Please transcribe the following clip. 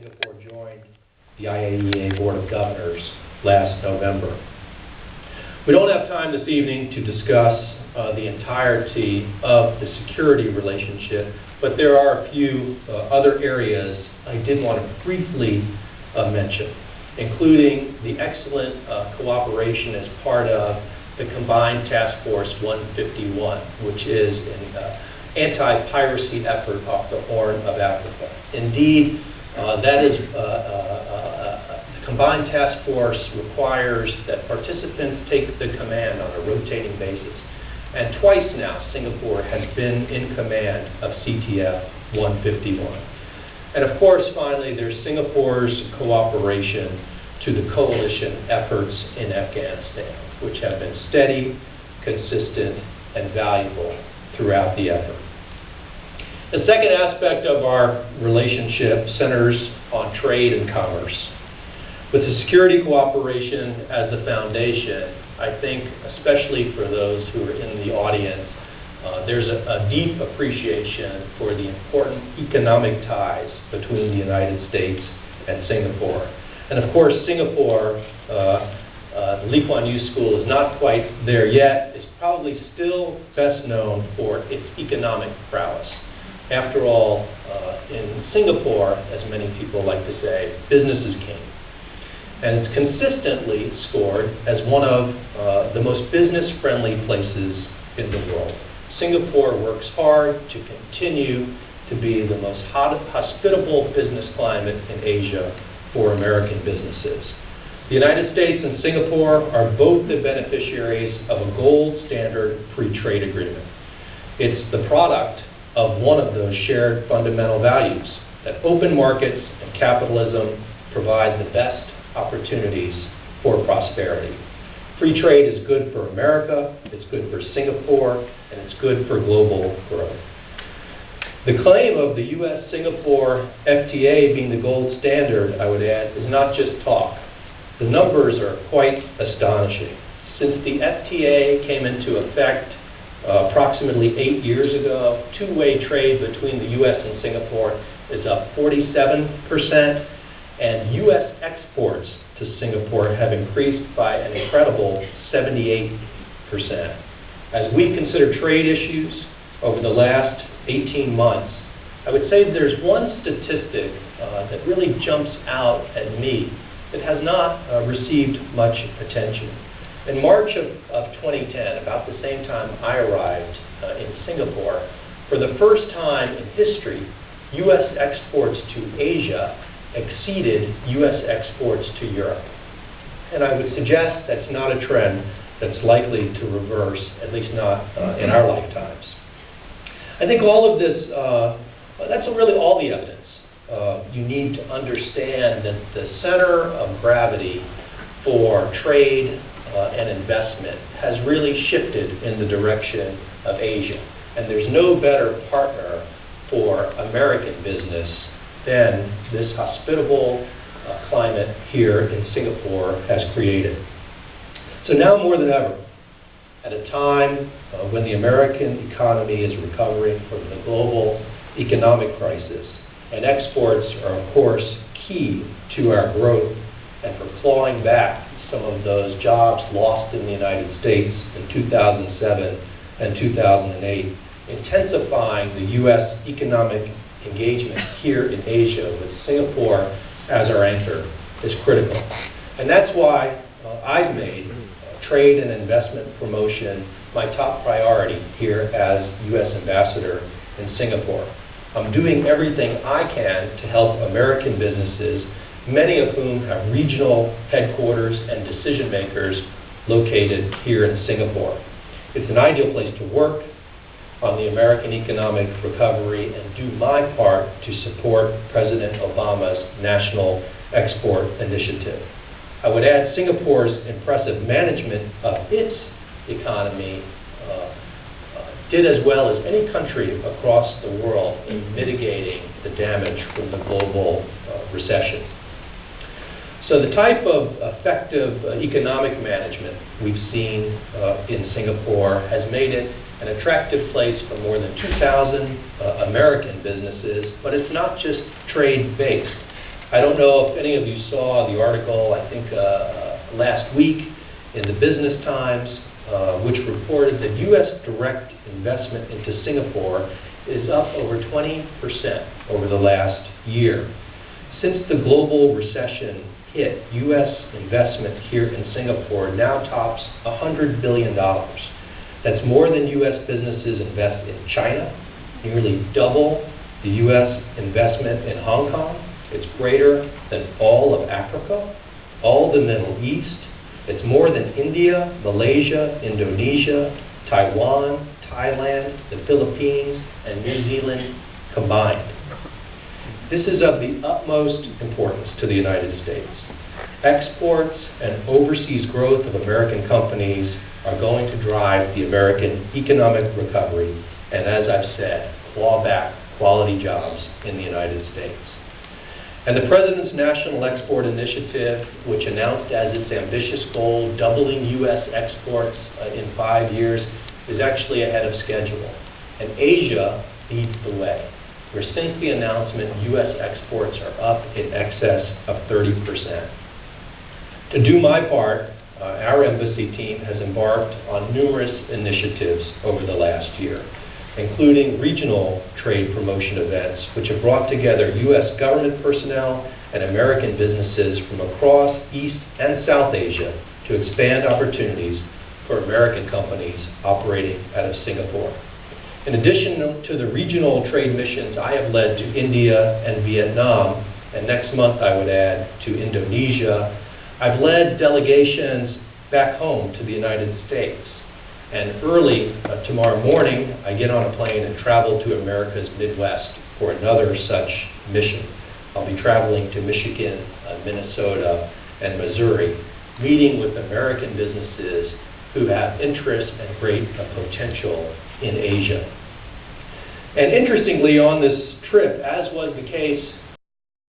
Singapore joined the IAEA Board of Governors last November. We don't have time this evening to discuss the entirety of the security relationship, but there are a few other areas I did want to briefly mention, including the excellent cooperation as part of the Combined Task Force 151, which is an anti-piracy effort off the Horn of Africa. Indeed, the Combined Task Force requires that participants take the command on a rotating basis. And twice now, Singapore has been in command of CTF 151. And of course, finally, there's Singapore's cooperation to the coalition efforts in Afghanistan, which have been steady, consistent, and valuable throughout the effort. The second aspect of our relationship centers on trade and commerce. With the security cooperation as the foundation, I think, especially for those who are in the audience, there's a deep appreciation for the important economic ties between the United States and Singapore. And of course, Singapore, the Lee Kuan Yew School is not quite there yet. It's probably still best known for its economic prowess. After all, in Singapore, as many people like to say, business is king. And it's consistently scored as one of the most business-friendly places in the world. Singapore works hard to continue to be the most hospitable business climate in Asia for American businesses. The United States and Singapore are both the beneficiaries of a gold standard free trade agreement. It's the product of one of those shared fundamental values, that open markets and capitalism provide the best opportunities for prosperity. Free trade is good for America, it's good for Singapore, and it's good for global growth. The claim of the U.S.-Singapore FTA being the gold standard, I would add, is not just talk. The numbers are quite astonishing. Since the FTA came into effect approximately 8 years ago, two-way trade between the U.S. and Singapore is up 47%, and U.S. exports to Singapore have increased by an incredible 78%. As we consider trade issues over the last 18 months, I would say there's one statistic that really jumps out at me that has not received much attention. In March of 2010, about the same time I arrived in Singapore, for the first time in history, U.S. exports to Asia exceeded U.S. exports to Europe. And I would suggest that's not a trend that's likely to reverse, at least not in our lifetimes. I think all of this, that's really all the evidence. You need to understand that the center of gravity for trade and investment has really shifted in the direction of Asia. And there's no better partner for American business than this hospitable climate here in Singapore has created. So now more than ever, at a time when the American economy is recovering from the global economic crisis, and exports are of course key to our growth and for clawing back some of those jobs lost in the United States in 2007 and 2008, intensifying the U.S. economic engagement here in Asia with Singapore as our anchor is critical. And that's why I've made trade and investment promotion my top priority here as U.S. Ambassador in Singapore. I'm doing everything I can to help American businesses, many of whom have regional headquarters and decision makers located here in Singapore. It's an ideal place to work on the American economic recovery and do my part to support President Obama's National Export Initiative. I would add Singapore's impressive management of its economy did as well as any country across the world in mitigating the damage from the global recession. So the type of effective economic management we've seen in Singapore has made it an attractive place for more than 2,000 American businesses, but it's not just trade-based. I don't know if any of you saw the article, I think last week in the Business Times, which reported that U.S. direct investment into Singapore is up over 20% over the last year. Since the global recession hit, U.S. investment here in Singapore now tops $100 billion. That's more than U.S. businesses invest in China, nearly double the U.S. investment in Hong Kong. It's greater than all of Africa, all the Middle East. It's more than India, Malaysia, Indonesia, Taiwan, Thailand, the Philippines, and New Zealand combined. This is of the utmost importance to the United States. Exports and overseas growth of American companies are going to drive the American economic recovery and, as I've said, claw back quality jobs in the United States. And the President's National Export Initiative, which announced as its ambitious goal doubling U.S. exports in 5 years, is actually ahead of schedule. And Asia leads the way, where since the announcement, U.S. exports are up in excess of 30%. To do my part, our embassy team has embarked on numerous initiatives over the last year, including regional trade promotion events, which have brought together U.S. government personnel and American businesses from across East and South Asia to expand opportunities for American companies operating out of Singapore. In addition to the regional trade missions I have led to India and Vietnam, and next month I would add to Indonesia, I've led delegations back home to the United States. And early tomorrow morning, I get on a plane and travel to America's Midwest for another such mission. I'll be traveling to Michigan, Minnesota, and Missouri, meeting with American businesses who have interest and great potential in Asia. And interestingly, on this trip, as was the case